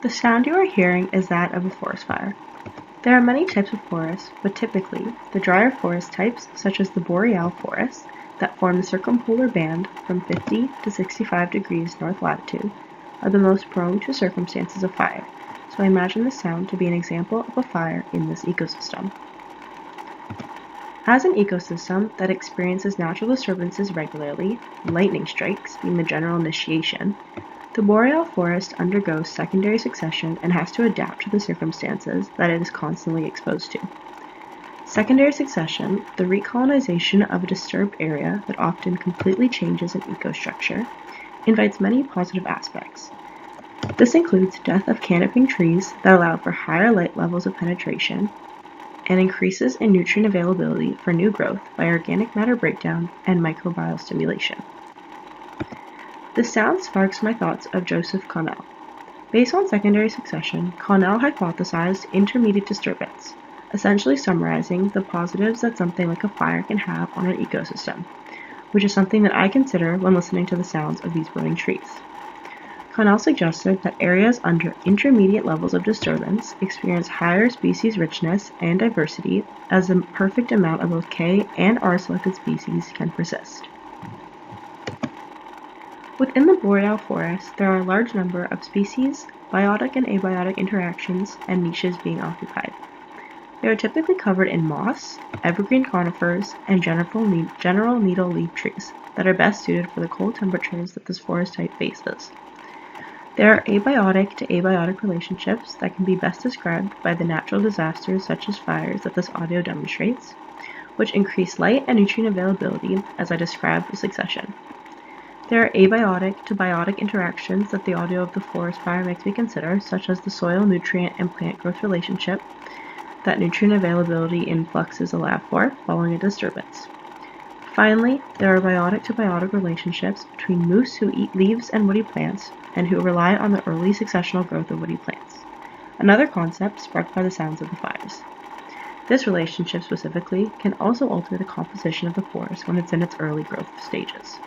The sound you are hearing is that of a forest fire. There are many types of forests, but typically, the drier forest types, such as the boreal forests, that form the circumpolar band from 50 to 65 degrees north latitude, are the most prone to circumstances of fire, so I imagine the sound to be an example of a fire in this ecosystem. As an ecosystem that experiences natural disturbances regularly, lightning strikes being the general initiation, the boreal forest undergoes secondary succession and has to adapt to the circumstances that it is constantly exposed to. Secondary succession, the recolonization of a disturbed area that often completely changes an ecostructure, invites many positive aspects. This includes death of canopying trees that allow for higher light levels of penetration and increases in nutrient availability for new growth by organic matter breakdown and microbial stimulation. The sound sparks my thoughts of Joseph Connell. Based on secondary succession, Connell hypothesized intermediate disturbance, essentially summarizing the positives that something like a fire can have on an ecosystem, which is something that I consider when listening to the sounds of these burning trees. Connell suggested that areas under intermediate levels of disturbance experience higher species richness and diversity as the perfect amount of both K and R selected species can persist. Within the boreal forest, there are a large number of species, biotic and abiotic interactions, and niches being occupied. They are typically covered in moss, evergreen conifers, and general needle leaf trees that are best suited for the cold temperatures that this forest type faces. There are abiotic to abiotic relationships that can be best described by the natural disasters such as fires that this audio demonstrates, which increase light and nutrient availability as I described the succession. There are abiotic to biotic interactions that the audio of the forest fire makes me consider, such as the soil, nutrient, and plant growth relationship that nutrient availability influxes allow for following a disturbance. Finally, there are biotic to biotic relationships between moose who eat leaves and woody plants and who rely on the early successional growth of woody plants, another concept sparked by the sounds of the fires. This relationship specifically can also alter the composition of the forest when it's in its early growth stages.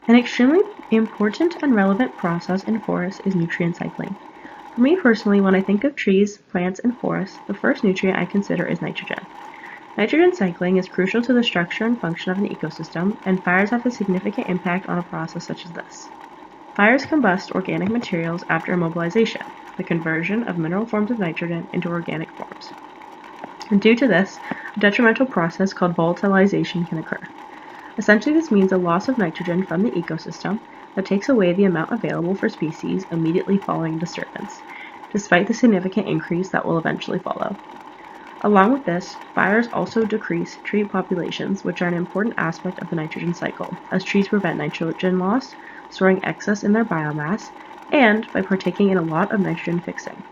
An extremely important and relevant process in forests is nutrient cycling. For me personally, when I think of trees, plants, and forests, the first nutrient I consider is nitrogen. Nitrogen cycling is crucial to the structure and function of an ecosystem, and fires have a significant impact on a process such as this. Fires combust organic materials after immobilization, the conversion of mineral forms of nitrogen into organic forms. And due to this, a detrimental process called volatilization can occur. Essentially, this means a loss of nitrogen from the ecosystem that takes away the amount available for species immediately following disturbance, despite the significant increase that will eventually follow. Along with this, fires also decrease tree populations, which are an important aspect of the nitrogen cycle, as trees prevent nitrogen loss, storing excess in their biomass, and by partaking in a lot of nitrogen fixing,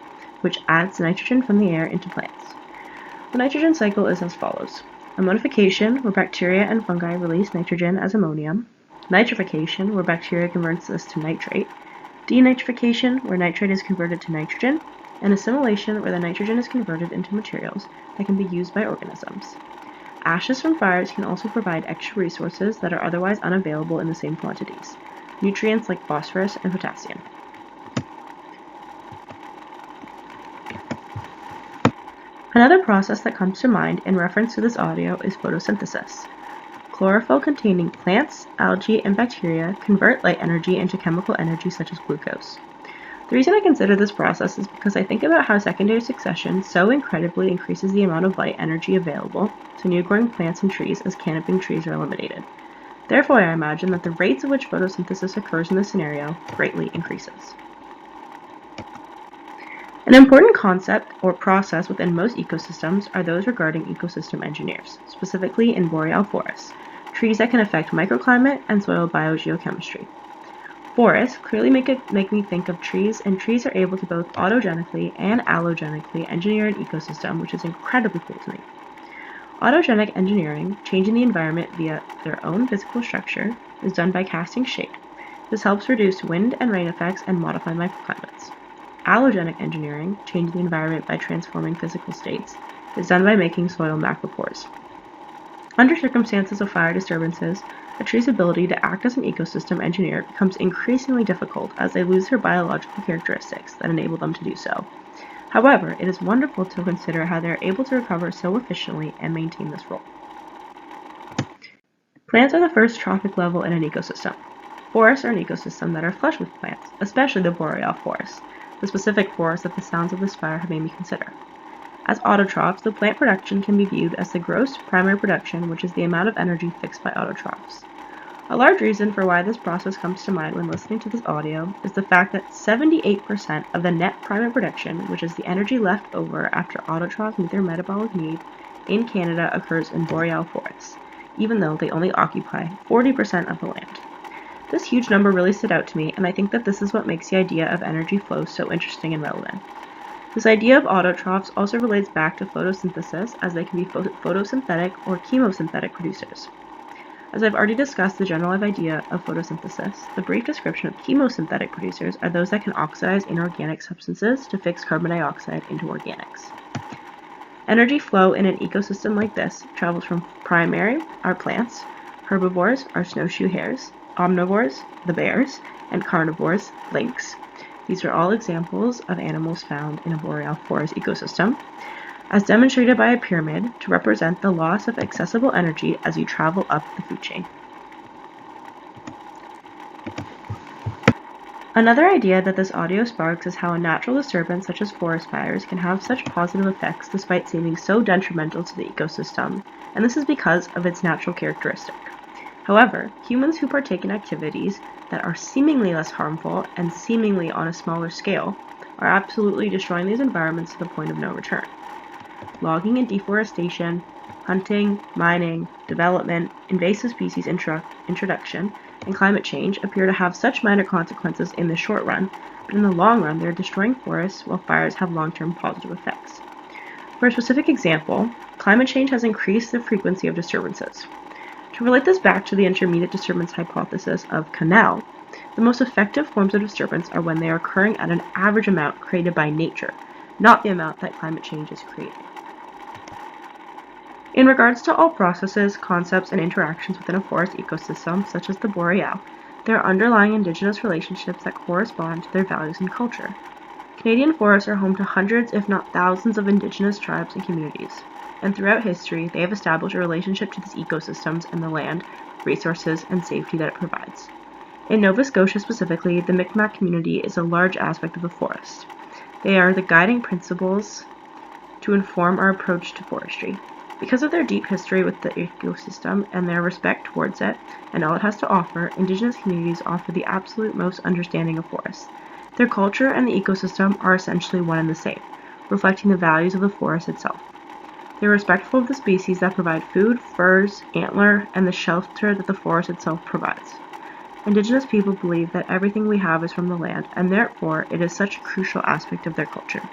which adds nitrogen from the air into plants. The nitrogen cycle is as follows. Ammonification, where bacteria and fungi release nitrogen as ammonium. Nitrification, where bacteria converts this to nitrate. Denitrification, where nitrate is converted to nitrogen. And assimilation, where the nitrogen is converted into materials that can be used by organisms. Ashes from fires can also provide extra resources that are otherwise unavailable in the same quantities, nutrients like phosphorus and potassium. Another process that comes to mind in reference to this audio is photosynthesis. Chlorophyll-containing plants, algae, and bacteria convert light energy into chemical energy such as glucose. The reason I consider this process is because I think about how secondary succession so incredibly increases the amount of light energy available to new-growing plants and trees as canopying trees are eliminated. Therefore, I imagine that the rates at which photosynthesis occurs in this scenario greatly increases. An important concept or process within most ecosystems are those regarding ecosystem engineers, specifically in boreal forests, trees that can affect microclimate and soil biogeochemistry. Forests clearly make me think of trees, and trees are able to both autogenically and allogenically engineer an ecosystem, which is incredibly cool to me. Autogenic engineering, changing the environment via their own physical structure, is done by casting shade. This helps reduce wind and rain effects and modify microclimates. Allogenic engineering, changing the environment by transforming physical states, is done by making soil macropores. Under circumstances of fire disturbances, a tree's ability to act as an ecosystem engineer becomes increasingly difficult as they lose their biological characteristics that enable them to do so. However, it is wonderful to consider how they are able to recover so efficiently and maintain this role. Plants are the first trophic level in an ecosystem. Forests are an ecosystem that are flush with plants, especially the boreal forests, the specific forest that the sounds of this fire have made me consider. As autotrophs, the plant production can be viewed as the gross primary production, which is the amount of energy fixed by autotrophs. A large reason for why this process comes to mind when listening to this audio is the fact that 78% of the net primary production, which is the energy left over after autotrophs meet their metabolic need, in Canada occurs in boreal forests, even though they only occupy 40% of the land. This huge number really stood out to me, and I think that this is what makes the idea of energy flow so interesting and relevant. This idea of autotrophs also relates back to photosynthesis, as they can be photosynthetic or chemosynthetic producers. As I've already discussed the general idea of photosynthesis, the brief description of chemosynthetic producers are those that can oxidize inorganic substances to fix carbon dioxide into organics. Energy flow in an ecosystem like this travels from primary, our plants, herbivores, our snowshoe hares, omnivores, the bears, and carnivores, lynx. These are all examples of animals found in a boreal forest ecosystem, as demonstrated by a pyramid to represent the loss of accessible energy as you travel up the food chain. Another idea that this audio sparks is how a natural disturbance such as forest fires can have such positive effects despite seeming so detrimental to the ecosystem, and this is because of its natural characteristic. However, humans who partake in activities that are seemingly less harmful and seemingly on a smaller scale are absolutely destroying these environments to the point of no return. Logging and deforestation, hunting, mining, development, invasive species introduction, and climate change appear to have such minor consequences in the short run, but in the long run they are destroying forests while fires have long-term positive effects. For a specific example, climate change has increased the frequency of disturbances. To relate this back to the intermediate disturbance hypothesis of Knez, the most effective forms of disturbance are when they are occurring at an average amount created by nature, not the amount that climate change is creating. In regards to all processes, concepts, and interactions within a forest ecosystem, such as the boreal, there are underlying indigenous relationships that correspond to their values and culture. Canadian forests are home to hundreds, if not thousands, of indigenous tribes and communities, and throughout history, they have established a relationship to these ecosystems and the land, resources, and safety that it provides. In Nova Scotia specifically, the Mi'kmaq community is a large aspect of the forest. They are the guiding principles to inform our approach to forestry. Because of their deep history with the ecosystem and their respect towards it and all it has to offer, Indigenous communities offer the absolute most understanding of forests. Their culture and the ecosystem are essentially one and the same, reflecting the values of the forest itself. They are respectful of the species that provide food, furs, antler, and the shelter that the forest itself provides. Indigenous people believe that everything we have is from the land, and therefore it is such a crucial aspect of their culture.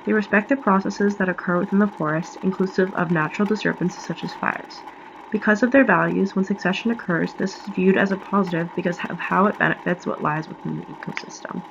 They respect the processes that occur within the forest, inclusive of natural disturbances such as fires. Because of their values, when succession occurs, this is viewed as a positive because of how it benefits what lies within the ecosystem.